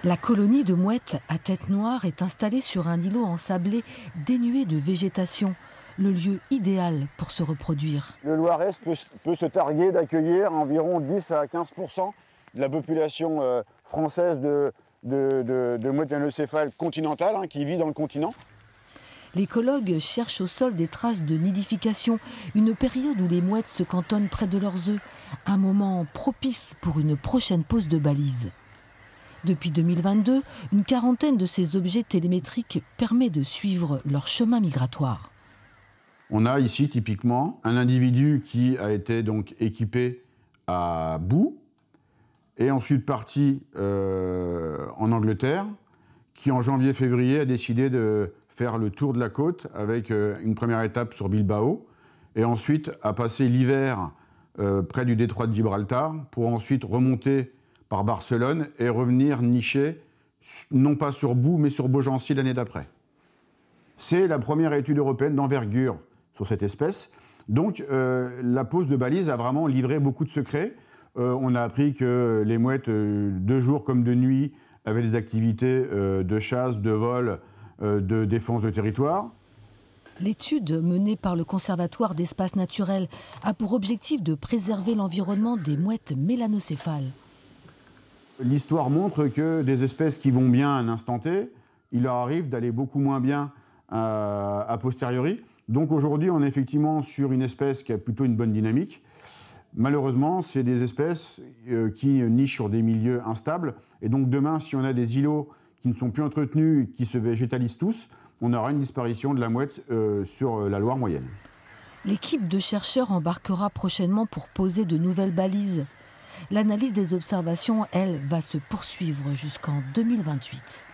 La colonie de mouettes à tête noire est installée sur un îlot ensablé dénué de végétation, le lieu idéal pour se reproduire. Le Loiret peut se targuer d'accueillir environ 10 à 15% de la population française de mouettes mélanocéphales continentales qui vit dans le continent. L'écologue cherche au sol des traces de nidification, une période où les mouettes se cantonnent près de leurs œufs, un moment propice pour une prochaine pose de balises. Depuis 2022, une quarantaine de ces objets télémétriques permet de suivre leur chemin migratoire. On a ici typiquement un individu qui a été donc équipé à Boue et ensuite parti en Angleterre, qui en janvier-février a décidé de faire le tour de la côte avec une première étape sur Bilbao et ensuite a passé l'hiver près du détroit de Gibraltar pour ensuite remonter par Barcelone et revenir nicher, non pas sur Boue, mais sur Beaugency l'année d'après. C'est la première étude européenne d'envergure sur cette espèce. Donc la pose de balises a vraiment livré beaucoup de secrets. On a appris que les mouettes, de jour comme de nuit, avaient des activités de chasse, de vol, de défense de territoire. L'étude menée par le Conservatoire d'espaces naturels a pour objectif de préserver l'environnement des mouettes mélanocéphales. L'histoire montre que des espèces qui vont bien à un instant T, il leur arrive d'aller beaucoup moins bien a posteriori. Donc aujourd'hui, on est effectivement sur une espèce qui a plutôt une bonne dynamique. Malheureusement, c'est des espèces qui nichent sur des milieux instables. Et donc demain, si on a des îlots qui ne sont plus entretenus, qui se végétalisent tous, on aura une disparition de la mouette sur la Loire moyenne. L'équipe de chercheurs embarquera prochainement pour poser de nouvelles balises. L'analyse des observations, elle, va se poursuivre jusqu'en 2028.